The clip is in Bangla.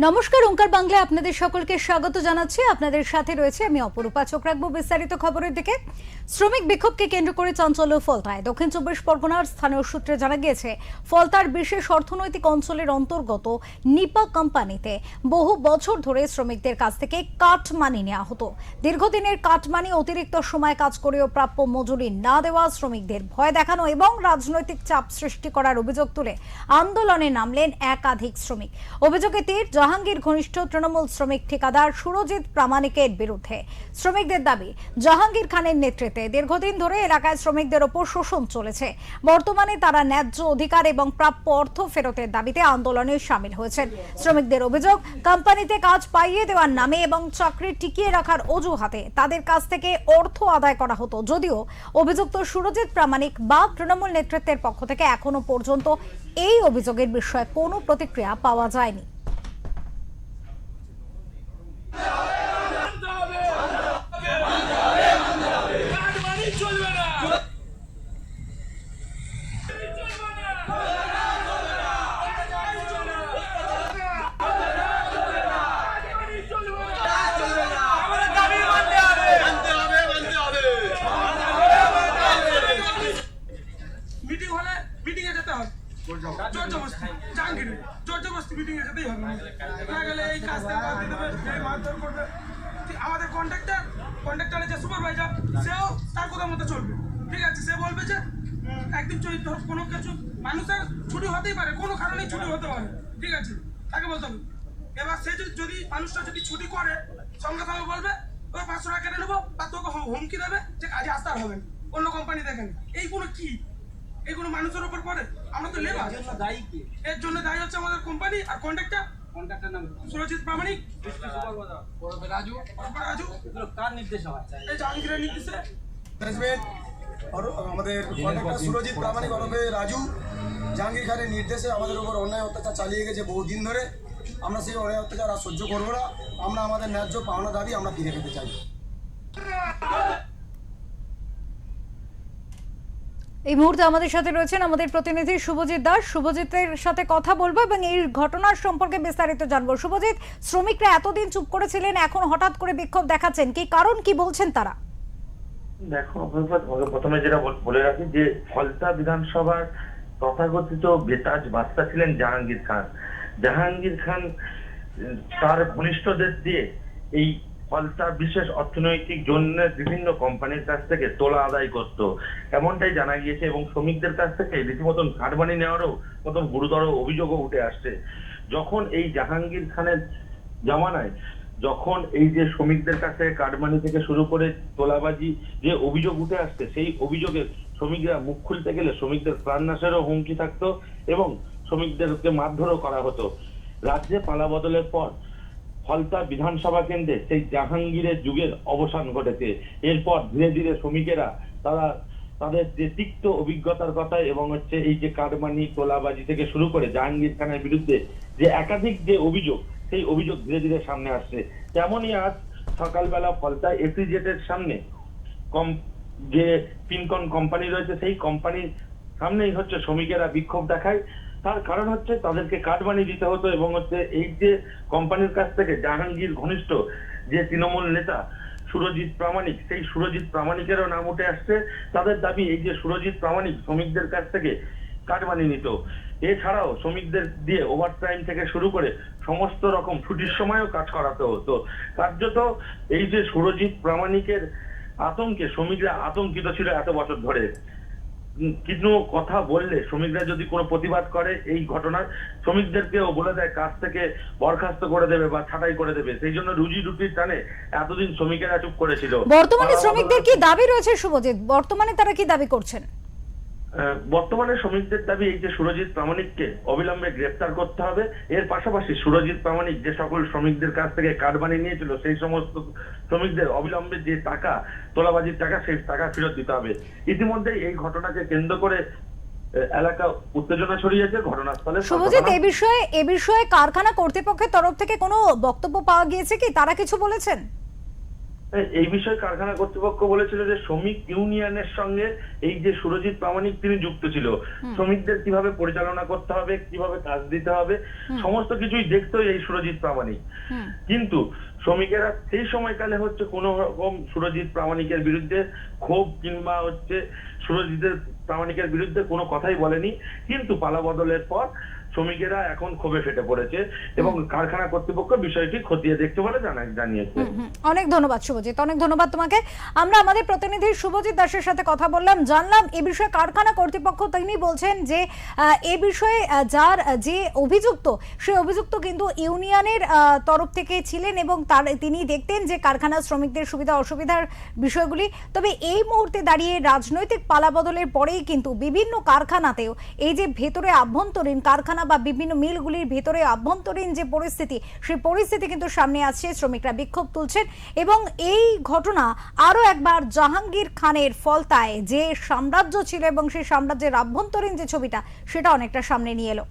নমস্কার, ওঙ্কার বাংলায় আপনাদের সকলকে স্বাগত জানাচ্ছি। আপনাদের সাথে রয়েছে আমি অপরূপা। চোখ রাখবো বিস্তারিত খবরের দিকে। শ্রমিক বিক্ষোভকে কেন্দ্র করে চাঞ্চল্য ফলতায়। দক্ষিণ 24 পরগনার স্থানীয় সূত্রে জানা গিয়েছে, ফলতার বিশেষ অর্থনৈতিক অঞ্চলের অন্তর্গত নিপা কোম্পানিতে বহু বছর ধরে শ্রমিকদের কাছ থেকে কাটমানি নেওয়া হতো। দীর্ঘদিনের কাটমানি, অতিরিক্ত সময় কাজ করেও প্রাপ্য মজুরি না দেওয়া, শ্রমিকদের ভয় দেখানো এবং রাজনৈতিক চাপ সৃষ্টি করার অভিযোগ তুলে আন্দোলনে নামলেন একাধিক শ্রমিক। অভিযোগে তীর জাহাঙ্গীর ঘনিষ্ঠ তৃণমূল শ্রমিক ঠিকাদার সুরজিৎ প্রামাণিকের বিরুদ্ধে। শ্রমিকদের দাবি, জাহাঙ্গীর খানের নেতৃত্বে দীর্ঘদিন ধরে এলাকায় শ্রমিকদের ওপর শোষণ চলেছে। বর্তমানে তারা ন্যায্য অধিকার এবং প্রাপ্য অর্থ ফেরতের দাবিতে আন্দোলনে সামিল হয়েছেন। শ্রমিকদের অভিযোগ, কোম্পানিতে কাজ পাইয়ে দেওয়ার নামে এবং চাকরি টিকিয়ে রাখার অজুহাতে তাদের কাছ থেকে অর্থ আদায় করা হতো। যদিও অভিযুক্ত সুরজিৎ প্রামাণিক বা তৃণমূল নেতৃত্বের পক্ষ থেকে এখনো পর্যন্ত এই অভিযোগের বিষয়ে কোনো প্রতিক্রিয়া পাওয়া যায়নি। মিটিং হলে মিটিংয়ে যেতে হবে, জোরজবস্তি মিটিংয়ে যেতেই হবে। না গেলে এই কাজ থেকে বাদ দিয়ে দেবে, এই মারধর করবে। আমাদের কন্ট্রাক্টরের যে সুপারভাইজার, সেও তার কথা মতো চলবে। ঠিক আছে, সে বলবে যে একদিন কোনো কিছু মানুষের ছুটি হতেই পারে, কোনো কারণেই ছুটি হতে পারে। ঠিক আছে, তাকে বলতে হবে। এবার সে যদি মানুষটা যদি ছুটি করে, সঙ্গে সঙ্গে বলবে ওই 500 টাকা কেটে নেবো, বা তোকে হুমকি দেবে যে কাজে আসতে আর হবে না, অন্য কোম্পানি দেখেন। এইগুলো কি, এগুলো মানুষের উপর পড়ে? আমরা তো লেবার। এর জন্য দায়ী হচ্ছে আমাদের কোম্পানি আর কন্ট্রাক্টর। নাম সুরজিৎ প্রামাণিক, রাজু। কার নির্দেশে হয়? এই জাহাঙ্গীরের নির্দেশে। আমাদের কন্ট্রাক্টর সুরজিৎ প্রামাণিক ওরফে রাজু, জাহাঙ্গীর খানের নির্দেশে আমাদের উপর অন্যায় অত্যাচার চালিয়ে গেছে বহুদিন ধরে। আমরা সেই অন্যায় অত্যাচার আর সহ্য করবো না। আমরা আমাদের ন্যায্য পাওনা দাবি আমরা ফিরে পেতে চাই। এই মুহূর্তে আমাদের সাথে রয়েছেন আমাদের প্রতিনিধি শুভজিৎ দাস। শুভজিতের সাথে কথা বলবো এবং এই ঘটনার সম্পর্কে বিস্তারিত জানবো। শুভজিৎ, শ্রমিকরা এতদিন চুপ করেছিলেন, এখন হঠাৎ করে বিক্ষোভ দেখাচ্ছেন, কি কারণ, কি বলছেন তারা? দেখো, প্রথমে যেটা বলে রাখি যে ফলতা বিধানসভার তথাকথিত বেতাজ বাস্তা ছিলেন জাহাঙ্গীর খান। জাহাঙ্গীর খান তার ঘনিষ্ঠদের দিয়ে এই ফলতা বিশেষ অর্থনৈতিক জোনের বিভিন্ন কোম্পানির কাছ থেকে তোলা আদায় করত, এমনটাই জানা গিয়েছে। এবং শ্রমিকদের কাছ থেকে রীতিমতন কাটমানি নেওয়ারও মতন গুরুতর অভিযোগও উঠে আসছে। যখন এই জাহাঙ্গীর খানের জামানায় যখন এই যে শ্রমিকদের কাছে কাটমানি থেকে শুরু করে তোলাবাজি যে অভিযোগ উঠে আসছে, সেই অভিযোগে শ্রমিকরা মুখ খুলতে গেলে শ্রমিকদের প্রাণনাশেরও হুমকি থাকতো এবং শ্রমিকদেরকে মারধরও করা হতো। রাজ্যে পালা বদলের পর ফলতা বিধানসভা কেন্দ্রে সেই জাহাঙ্গীরের যুগের অবসান ঘটেছে। এরপর ধীরে ধীরে শ্রমিকেরা তাদের যে তিক্ত অভিজ্ঞতার কথা এবং এই যে কাটমানি তোলাবাজি থেকে শুরু করে জাহাঙ্গীর খানের বিরুদ্ধে যে একাধিক যে অভিযোগ, সেই অভিযোগ ধীরে ধীরে সামনে আসছে। তেমনই আজ সকালবেলা ফলতা এসিজেটের সামনে যে পিনকন কোম্পানি রয়েছে, সেই কোম্পানির সামনেই শ্রমিকেরা বিক্ষোভ দেখায়। তার কারণ তাদেরকে কাটমানি দিতে হতো এবং এই যে কোম্পানির কাছ থেকে জাহাঙ্গীর ঘনিষ্ঠ যে তৃণমূল নেতা সুরজিৎ প্রামাণিক, সেই সুরজিৎ প্রামাণিকেরও নাম উঠে আসছে। তাদের দাবি, এই যে সুরজিৎ প্রামাণিক শ্রমিকদের কাছ থেকে কাটমানি নিত। এছাড়াও শ্রমিকদের দিয়ে ওভারটাইম থেকে শুরু করে সমস্ত রকম ছুটির সময়ও কাজ করাতে হতো। কার্যত এই যে সুরজিৎ প্রামাণিকের আতঙ্কে শ্রমিকরা আতঙ্কিত ছিল এত বছর ধরে। কিন্তু কথা বললে শ্রমিকরা যদি কোনো প্রতিবাদ করে এই ঘটনার, শ্রমিকদেরকেও বলে দেয় কাজ থেকে বরখাস্ত করে দেবে বা ছাঁটাই করে দেবে। সেই জন্য রুজি রুটির টানে এতদিন শ্রমিকেরা চুপ করেছিল। বর্তমানে শ্রমিকদের কি দাবি রয়েছে শুভজিৎ? বর্তমানে তারা কি দাবি করছেন? বর্তমানে শ্রমিকদের দাবি, এই যে সুরজিৎ প্রামাণিককে অবিলম্বে গ্রেফতার করতে হবে। এর পাশাপাশি সুরজিৎ প্রামাণিক যে সকল শ্রমিকদের কাছ থেকে কাটমানি নিয়েছিল, সেই সমস্ত শ্রমিকদের অবিলম্বে যে টাকা, তোলাবাজির টাকা, সেই টাকা ফেরত দিতে হবে। ইতিমধ্যে এই ঘটনাকে কেন্দ্র করে এলাকা উত্তেজনা ছড়িয়েছে। ঘটনাস্থলে শুভজিৎ, এ বিষয়ে কারখানা কর্তৃপক্ষের তরফ থেকে কোনো বক্তব্য পাওয়া গিয়েছে কি? তারা কিছু বলেছেন? এই বিষয়ে কারখানা কর্তৃপক্ষ বলেছিল যে শ্রমিক ইউনিয়নের সঙ্গে এই যে সুরজিৎ প্রামাণিক তিনি যুক্ত ছিল, শ্রমিকদের কিভাবে পরিচালনা করতে হবে, কিভাবে কাজ দিতে হবে, সমস্ত কিছুই দেখতো এই সুরজিৎ প্রামাণিক। কিন্তু শ্রমিকেরা সেই সময়কালে হচ্ছে কোনো রকম সুরজিৎ প্রামাণিকের বিরুদ্ধে ক্ষোভ কিংবা হচ্ছে সুরজিতের প্রামাণিকের বিরুদ্ধে কোনো কথাই বলেনি। কিন্তু পালাবদলের পর শ্রমিকেরা এখন ক্ষোভে ফেটে পড়েছে এবং কারখানা কর্তৃপক্ষ বিষয়টি খতিয়ে দেখতে বলে জানিয়েছে। অনেক ধন্যবাদ শুভজিৎ, অনেক ধন্যবাদ তোমাকে। আমরা আমাদের প্রতিনিধি শুভজিৎ দাসের সাথে কথা বললাম, জানলাম এ বিষয়ে কারখানা কর্তৃপক্ষ তিনি বলছেন যে এ বিষয়ে যার যে অভিযুক্ত সেই অভিযুক্ত কিন্তু ইউনিয়নের তরফ থেকে ছিলেন এবং তিনি দেখতেন যে কারখানা শ্রমিকদের সুবিধা অসুবিধার বিষয়গুলি। তবে এই মুহূর্তে দাঁড়িয়ে রাজনৈতিক পালাবদলের পরেই কিন্তু বিভিন্ন কারখানাতেও এই যে ভেতরে আভ্যন্তরীণ কারখানা বা বিভিন্ন মিলগুলির ভেতরে আভ্যন্তরীণ যে পরিস্থিতি, সেই পরিস্থিতি কিন্তু সামনে আসছে। শ্রমিকরা বিক্ষোভ তুলছেন এবং এই ঘটনা আরো একবার জাহাঙ্গীর খানের ফলতায় যে সাম্রাজ্য ছিল এবং সেই সাম্রাজ্যের আভ্যন্তরীণ যে ছবিটা সেটা অনেকটা সামনে নিয়ে এলো।